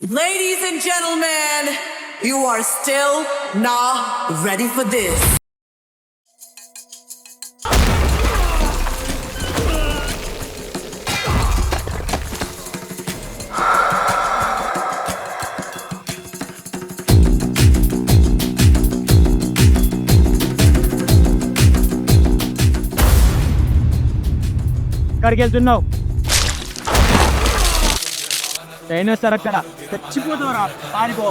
Ladies and gentlemen, you are still not ready for this. ఎక్కడికి వెళ్తున్నావు? Train వస్తారు అక్కడ చచ్చిపోతావురా, పారిపో.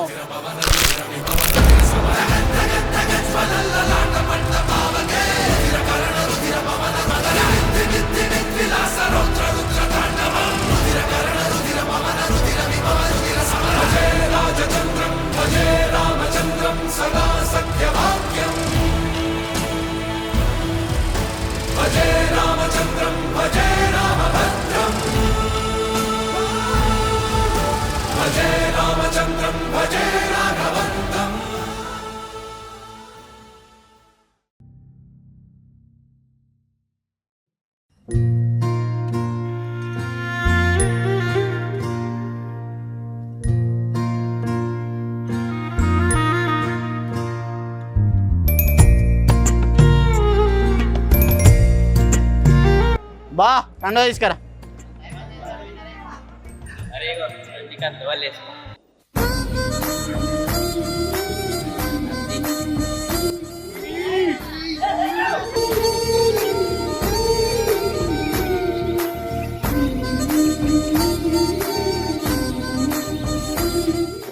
బా కండ తీసుకురా.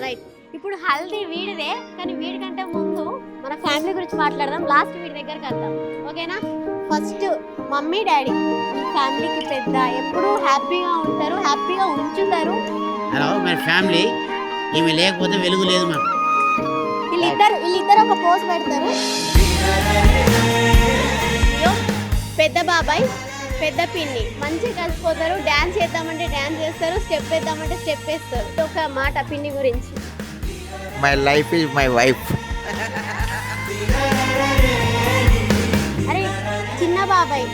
రైట్, ఇప్పుడు హల్దీ వీడిదే, కానీ వీడి కంటే ముందు మన ఫ్యామిలీ గురించి మాట్లాడదాం. లాస్ట్ వీడి దగ్గరికి వద్దాం, ఓకేనా? ఫస్ట్ మమ్మీ డాడీ ఈ ఫ్యామిలీకి పెద్ద, ఎప్పుడూ హ్యాపీగా ఉంటారు, హ్యాపీగా ఉంచుతారు. హలో మన ఫ్యామిలీ, ఈమె లేకపోతే వెలుగు లేదు మాకు. వీళ్ళిద్దరు ఒక పోస్ట్ పెడతారు. పెద్ద బాబాయ్ పెద్ద పిన్ని మంచిగా కలిసిపోతారు. డ్యాన్స్ చేద్దామంటే డ్యాన్స్ చేస్తారు, స్టెప్ వేద్దామంటే స్టెప్ వేస్తారు. ఒక మాట పిన్ని గురించి, my life is my wife. అరే చిన్న బాబాయ్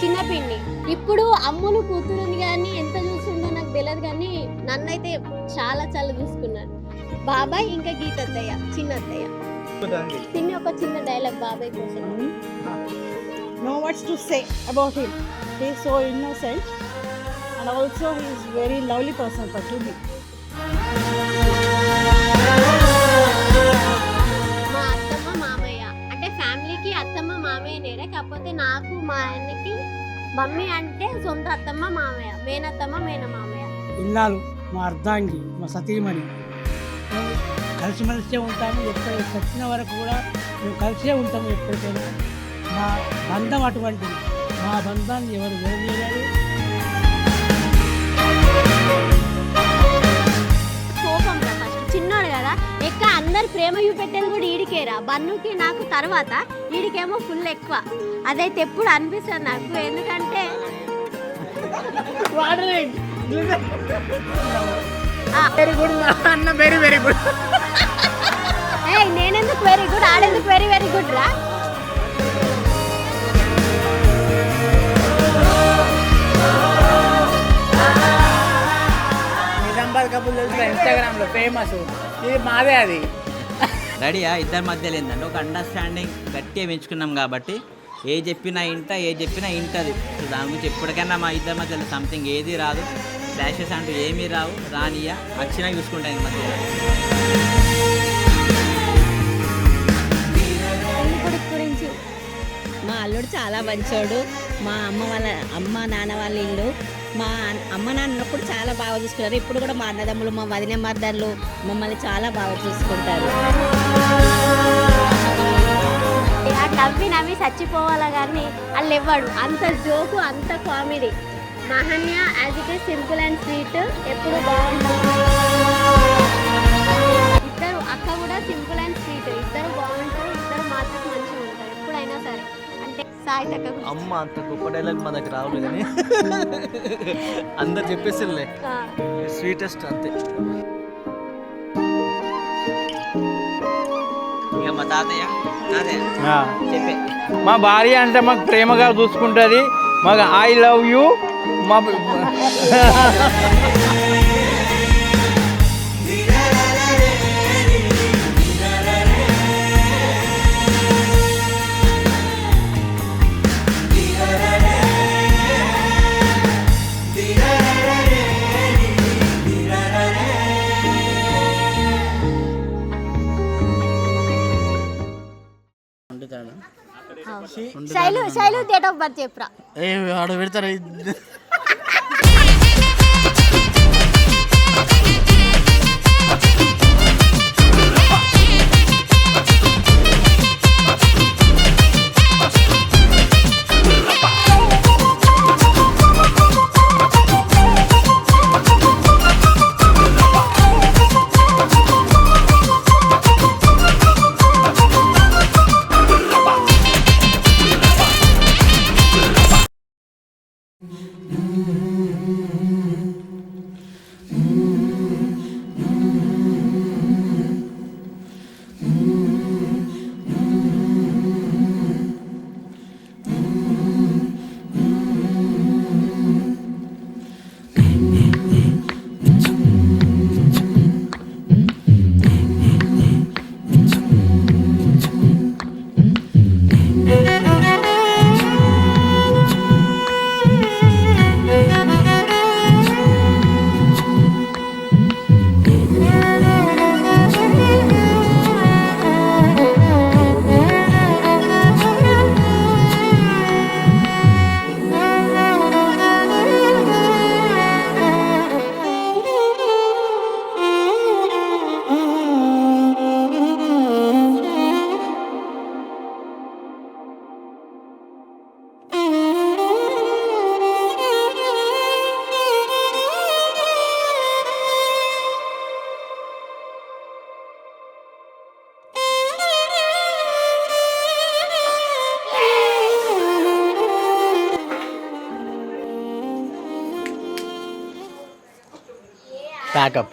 చిన్న పిన్ని ఇప్పుడు అమ్ములు కూతురుని కానీ ఎంత చూస్తుండో నాకు తెలియదు, కానీ నన్నైతే చాలా చాలా చూసుకున్నారు. బాబాయ్ ఇంకా గీతత్తయ్య చిన్న అత్తయ్య. పిన్ని ఒక చిన్న డైలాగ్ బాబాయ్ కోసం. No words to say about him. He is so innocent and also he is very lovely person for to me. మా అత్తమ్మ మామయ్య అంటే ఫ్యామిలీకి అత్తమ్మ మామయ్య నేనే, కాకపోతే నాకు మా ఆయనకి మమ్మీ అంటే సొంత అత్తమ్మ మామయ్య, మేనత్తమ్మ మేనమామయ్య. ఇల్లాలు మా అర్ధాంగి, మా సతీమణి. మేము కలిసిమెలిసే ఉంటాము, ఎక్కడ చచ్చిన వరకు కూడా మేము కలిసే ఉంటాము ఎప్పటికైనా. మా బంధం అటువంటిది, మా బంధాన్ని ఎవరు విడదీయలేరు. కోపం రా, ఫస్ట్ చిన్నోడు కదా, ఎక్కువ అందరు ప్రేమ చూపెట్టేది కూడా ఈడికేరా. బన్నుకి నాకు తర్వాత ఈడికేమో ఫుల్ ఎక్కువ. అదైతే ఎప్పుడు అనిపిస్తుంది నాకు, ఎందుకంటే వెరీ గుడ్ అన్న, వెరీ వెరీ గుడ్. నేనెందుకు వెరీ గుడ్, ఆడెందుకు వెరీ వెరీ గుడ్ రా. నిజామాబాద్ కబుల్ తెలుసు, ఇన్స్టాగ్రామ్లో ఫేమస్. ఇది మాదే అది. రెడీయా? ఇద్దరి మధ్యలో ఏంటంటే ఒక అండర్స్టాండింగ్ గట్టిగా పెంచుకున్నాం కాబట్టి ఏ చెప్పినా ఇంటది. సో దాని గురించి ఎప్పటికైనా మా ఇద్దరి మధ్యలో సంథింగ్ ఏది రాదు, క్లాషెస్ అంటూ ఏమీ రావు. రానియా వచ్చినా చూసుకుంటాను ఈ మధ్యలో. గురించి మా అల్లుడు చాలా మంచోడు. మా అమ్మ నాన్న వాళ్ళ ఇల్లు, మా అమ్మ నాన్నప్పుడు చాలా బాగా చూసుకున్నారు. ఇప్పుడు కూడా మా అన్నదమ్ములు, మా వదిన మర్దళ్ళు మమ్మల్ని చాలా బాగా చూసుకుంటారు. నవ్వి చచ్చిపోవాలా కానీ వాళ్ళు ఇవ్వడు. అంత జోకు, అంత comedy. Mahanya as it is simple and sweet, ఎప్పుడు బాగుంటుంది. ఇద్దరు అక్క కూడా సింపుల్ అండ్ స్వీట్, ఇద్దరు బాగుంటారు. ఇద్దరు మాత్రం మంచిగా ఉంటారు ఎప్పుడైనా సరే. అంటే సాయి తక్క అమ్మ అంత గొప్ప డైలాగ్ మా దగ్గర రావులే కానీ అందరు చెప్పేసిలే, స్వీటెస్ట్ అంతే. ఇక మా తాతయ్య చెప్పే, మా భార్య అంటే మాకు ప్రేమగా చూసుకుంటుంది. మాకు ఐ లవ్ యూ మా శైలు డేట్ ఆఫ్ బర్త్ చెప్పురా. ఆడ పెడతారు. ప్యాకప్.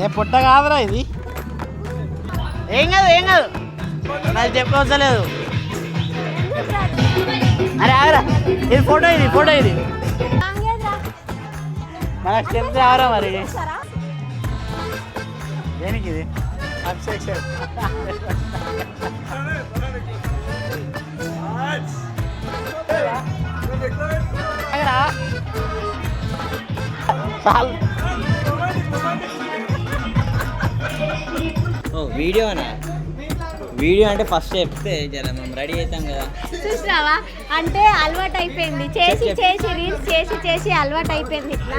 ఏ పుట్ట కాదురా ఇది. ఏం కాదు నాకు చెప్పవసలేదు. అరే ఆగరా, ఇది ఫోటో ఇది మనకు స్టెప్స్ రావరా మరి. దేనికి ఇది వీడియో అంటే ఫస్ట్ చెప్తే జర మనం రెడీ అవుతాం కదా. చూసినావా, అంటే అలవాటు అయిపోయింది. చేసి రీల్స్ చేసి అలవాటు అయిపోయింది. ఇట్లా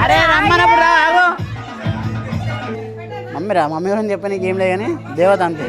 అరే రమ్మన్నప్పుడు రా. మమ్మీ గురించి చెప్ప నీకు ఏం లేదు కానీ దేవత అంతే.